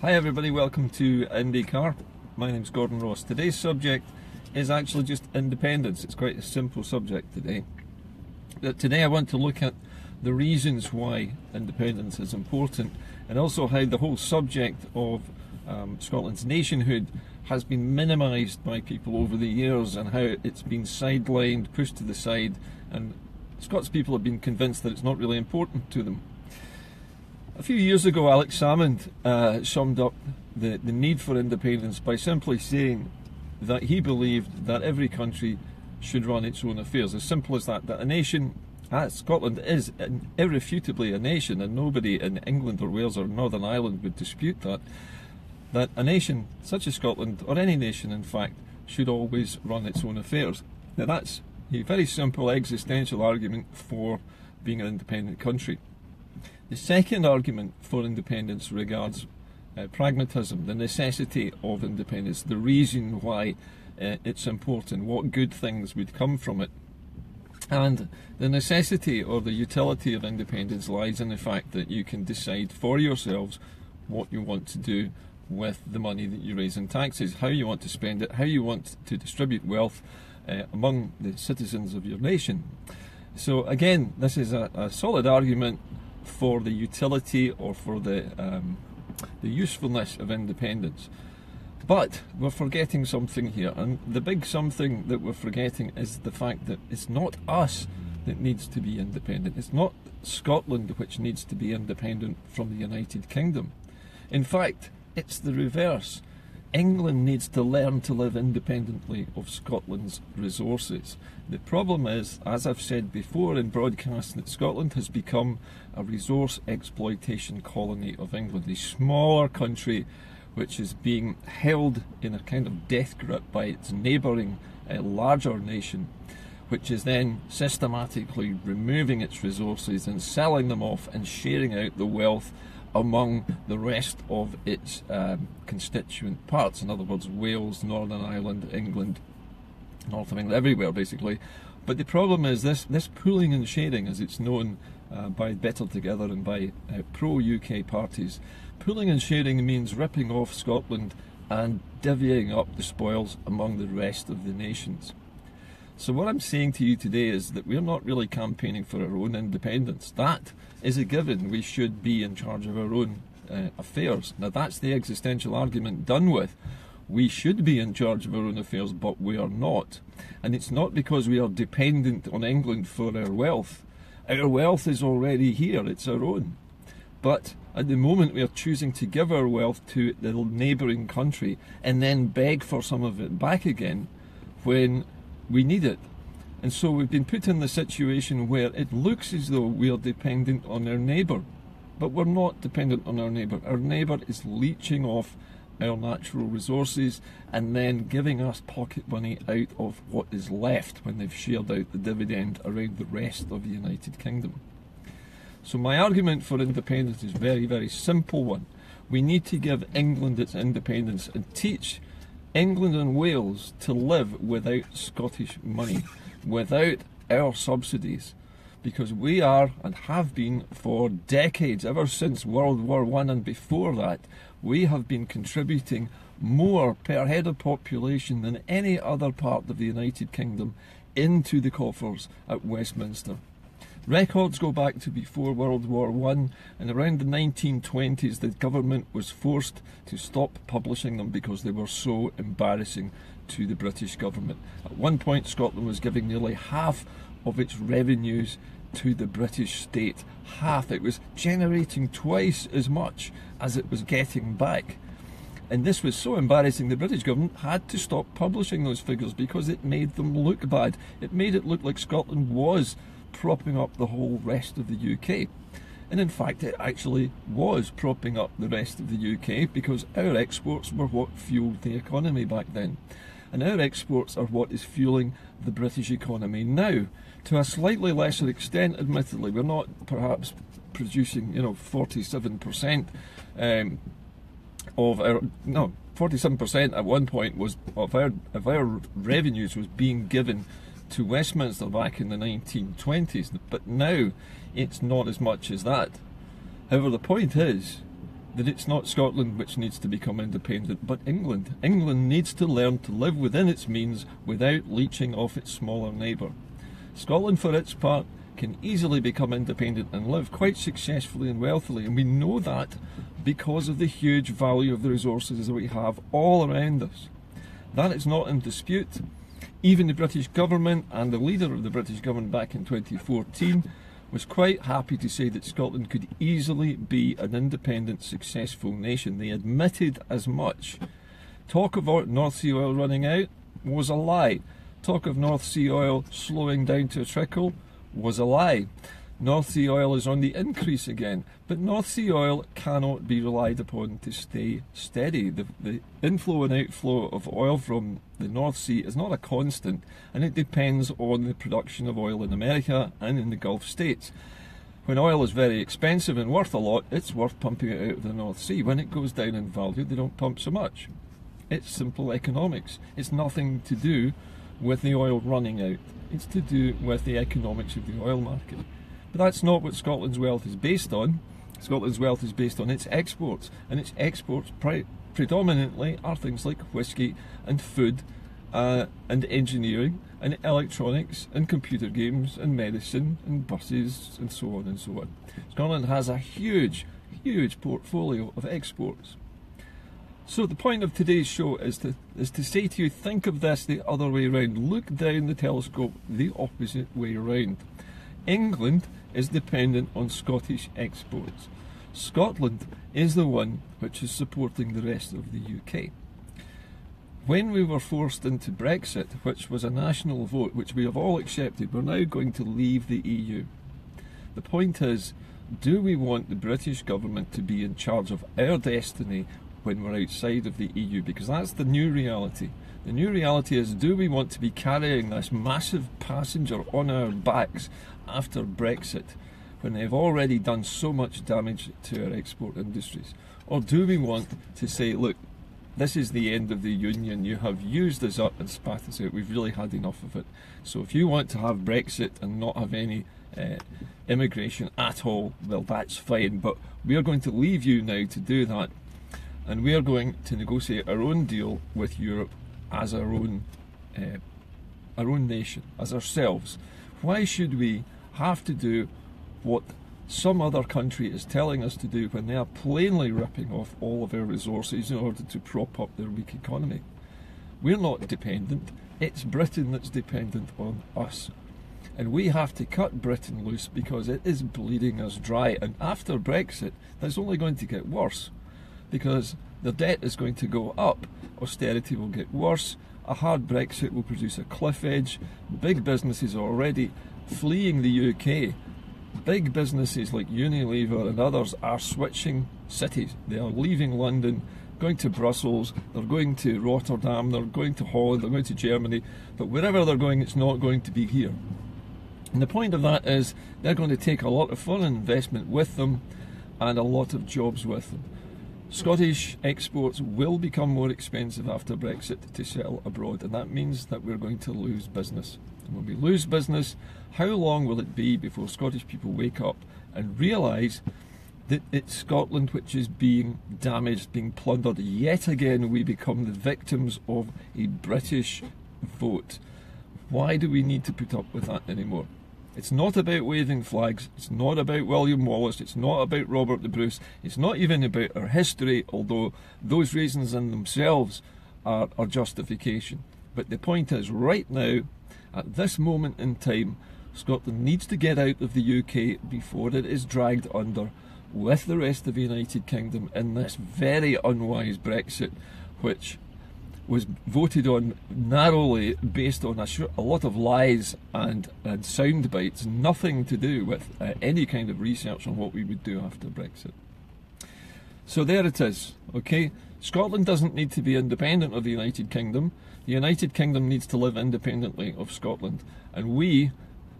Hi everybody, welcome to Indycar. My name's Gordon Ross. Today's subject is actually just independence. It's quite a simple subject today. But today I want to look at the reasons why independence is important, and also how the whole subject of Scotland's nationhood has been minimised by people over the years, and how it's been sidelined, pushed to the side, and Scots people have been convinced that it's not really important to them. A few years ago, Alex Salmond summed up the need for independence by simply saying that he believed that every country should run its own affairs. As simple as that. That a nation, Scotland is irrefutably a nation, and nobody in England or Wales or Northern Ireland would dispute that. That a nation such as Scotland, or any nation in fact, should always run its own affairs. Now that's a very simple existential argument for being an independent country. The second argument for independence regards pragmatism, the necessity of independence, the reason why it's important, what good things would come from it. And the necessity or the utility of independence lies in the fact that you can decide for yourselves what you want to do with the money that you raise in taxes, how you want to spend it, how you want to distribute wealth among the citizens of your nation. So again, this is a solid argument for the utility or for the usefulness of independence. But we're forgetting something here, and the big something that we're forgetting is the fact that it's not us that needs to be independent. It's not Scotland which needs to be independent from the United Kingdom. In fact, it's the reverse. England needs to learn to live independently of Scotland's resources. The problem is, as I've said before in broadcasts, that Scotland has become a resource exploitation colony of England, a smaller country which is being held in a kind of death grip by its neighbouring larger nation, which is then systematically removing its resources and selling them off and sharing out the wealth among the rest of its constituent parts. In other words, Wales, Northern Ireland, England, North of England, everywhere basically. But the problem is this pooling and sharing, as it's known by Better Together and by pro-UK parties. Pooling and sharing means ripping off Scotland and divvying up the spoils among the rest of the nations. So what I'm saying to you today is that we're not really campaigning for our own independence. That is a given. We should be in charge of our own affairs. Now that's the existential argument done with. We should be in charge of our own affairs, but we are not. And it's not because we are dependent on England for our wealth. Our wealth is already here, it's our own. But at the moment we are choosing to give our wealth to the neighbouring country and then beg for some of it back again when we need it. And so we've been put in the situation where it looks as though we are dependent on our neighbour, but we're not dependent on our neighbour. Our neighbour is leeching off our natural resources and then giving us pocket money out of what is left when they've shared out the dividend around the rest of the United Kingdom. So my argument for independence is a very, very simple one. We need to give England its independence and teach England and Wales to live without Scottish money, without our subsidies, because we are and have been for decades, ever since World War I and before that, we have been contributing more per head of population than any other part of the United Kingdom into the coffers at Westminster. Records go back to before World War I, and around the 1920s the government was forced to stop publishing them because they were so embarrassing to the British government. At one point Scotland was giving nearly half of its revenues to the British state. Half. It was generating twice as much as it was getting back. And this was so embarrassing the British government had to stop publishing those figures because it made them look bad. It made it look like Scotland was propping up the whole rest of the UK. And in fact it actually was propping up the rest of the UK, because our exports were what fueled the economy back then. And our exports are what is fueling the British economy now. To a slightly lesser extent, admittedly. We're not perhaps producing, 47% of our, no, 47% at one point was of our revenues was being given to Westminster back in the 1920s, but now it's not as much as that. However, the point is that it's not Scotland which needs to become independent, but England. England needs to learn to live within its means without leeching off its smaller neighbour. Scotland, for its part, can easily become independent and live quite successfully and wealthily, and we know that because of the huge value of the resources that we have all around us. That is not in dispute. Even the British government and the leader of the British government back in 2014 was quite happy to say that Scotland could easily be an independent, successful nation. They admitted as much. Talk of North Sea oil running out was a lie. Talk of North Sea oil slowing down to a trickle was a lie. North Sea oil is on the increase again, but North Sea oil cannot be relied upon to stay steady. The inflow and outflow of oil from the North Sea is not a constant, and it depends on the production of oil in America and in the Gulf states. When oil is very expensive and worth a lot, it's worth pumping it out of the North Sea. When it goes down in value, they don't pump so much. It's simple economics. It's nothing to do with the oil running out. It's to do with the economics of the oil market. But that's not what Scotland's wealth is based on. Scotland's wealth is based on its exports, and its exports predominantly are things like whisky and food and engineering and electronics and computer games and medicine and buses and so on and so on. Scotland has a huge portfolio of exports. So the point of today's show is to say to you, think of this the other way around. Look down the telescope the opposite way around. England is dependent on Scottish exports. Scotland is the one which is supporting the rest of the UK. When we were forced into Brexit, which was a national vote, which we have all accepted, we're now going to leave the EU. The point is, do we want the British government to be in charge of our destiny when we're outside of the EU? Because that's the new reality. The new reality is, do we want to be carrying this massive passenger on our backs after Brexit, when they've already done so much damage to our export industries? Or do we want to say, look, this is the end of the union, you have used us up and spat us out, we've really had enough of it. So if you want to have Brexit and not have any immigration at all, well, that's fine, but we are going to leave you now to do that, and we are going to negotiate our own deal with Europe as our own nation, as ourselves. Why should we have to do what some other country is telling us to do when they are plainly ripping off all of our resources in order to prop up their weak economy? We're not dependent, it's Britain that's dependent on us. And we have to cut Britain loose because it is bleeding us dry. And after Brexit, that's only going to get worse, because the debt is going to go up, austerity will get worse, a hard Brexit will produce a cliff edge, big businesses are already fleeing the UK. Big businesses like Unilever and others are switching cities. They are leaving London, going to Brussels, they're going to Rotterdam, they're going to Holland, they're going to Germany, but wherever they're going, it's not going to be here. And the point of that is, they're going to take a lot of foreign investment with them and a lot of jobs with them. Scottish exports will become more expensive after Brexit to sell abroad, and that means that we're going to lose business. And when we lose business, how long will it be before Scottish people wake up and realise that it's Scotland which is being damaged, being plundered? Yet again, we become the victims of a British vote. Why do we need to put up with that anymore? It's not about waving flags, it's not about William Wallace, it's not about Robert the Bruce, it's not even about our history, although those reasons in themselves are justification. But the point is, right now, at this moment in time, Scotland needs to get out of the UK before it is dragged under with the rest of the United Kingdom in this very unwise Brexit, which was voted on narrowly based on a lot of lies and sound bites, nothing to do with any kind of research on what we would do after Brexit. So there it is, okay? Scotland doesn't need to be independent of the United Kingdom. The United Kingdom needs to live independently of Scotland, and we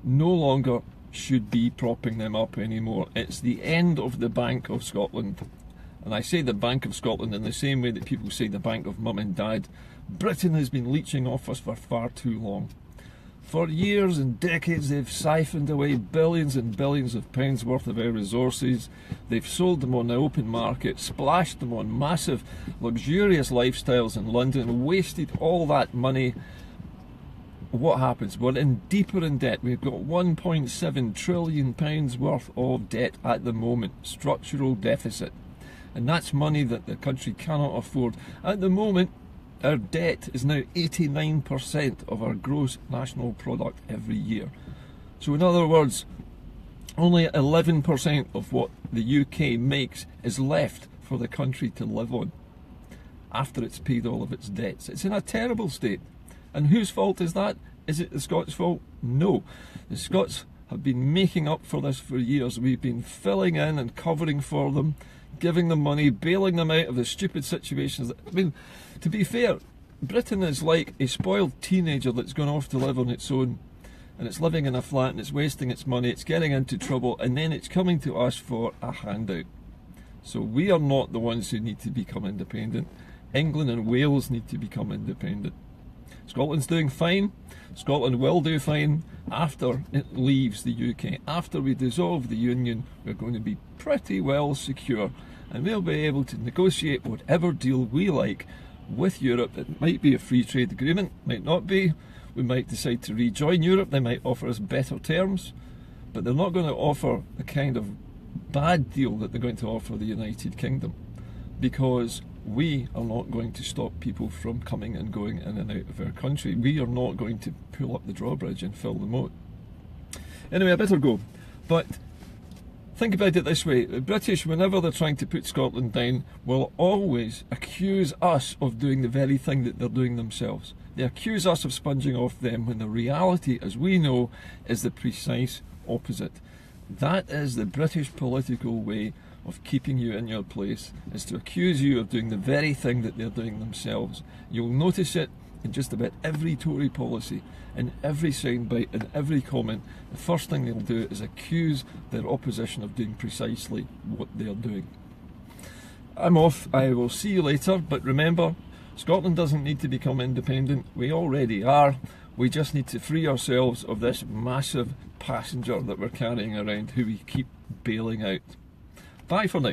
no longer should be propping them up anymore. It's the end of the Bank of Scotland. And I say the Bank of Scotland in the same way that people say the Bank of Mum and Dad. Britain has been leeching off us for far too long. For years and decades they've siphoned away billions and billions of pounds worth of our resources. They've sold them on the open market, splashed them on massive luxurious lifestyles in London, wasted all that money. What happens? We're in deeper in debt. We've got £1.7 trillion worth of debt at the moment, structural deficit. And that's money that the country cannot afford. At the moment, our debt is now 89% of our gross national product every year. So in other words, only 11% of what the UK makes is left for the country to live on after it's paid all of its debts. It's in a terrible state. And whose fault is that? Is it the Scots' fault? No. The Scots have been making up for this for years. We've been filling in and covering for them, giving them money, bailing them out of the stupid situations. I mean, to be fair, Britain is like a spoiled teenager that's gone off to live on its own, and it's living in a flat and it's wasting its money, it's getting into trouble, and then it's coming to us for a handout. So we are not the ones who need to become independent. England and Wales need to become independent. Scotland's doing fine. Scotland will do fine after it leaves the UK. After we dissolve the Union, we're going to be pretty well secure, and we'll be able to negotiate whatever deal we like with Europe. It might be a free trade agreement, might not be. We might decide to rejoin Europe. They might offer us better terms, but they're not going to offer the kind of bad deal that they're going to offer the United Kingdom, because we are not going to stop people from coming and going in and out of our country. We are not going to pull up the drawbridge and fill the moat. Anyway, I better go. But think about it this way. The British, whenever they're trying to put Scotland down, will always accuse us of doing the very thing that they're doing themselves. They accuse us of sponging off them, when the reality, as we know, is the precise opposite. That is the British political way of keeping you in your place, is to accuse you of doing the very thing that they're doing themselves. You'll notice it in just about every Tory policy, in every soundbite, in every comment. The first thing they'll do is accuse their opposition of doing precisely what they're doing. I'm off. I will see you later, but remember, Scotland doesn't need to become independent. We already are. We just need to free ourselves of this massive passenger that we're carrying around, who we keep bailing out. Bye for now.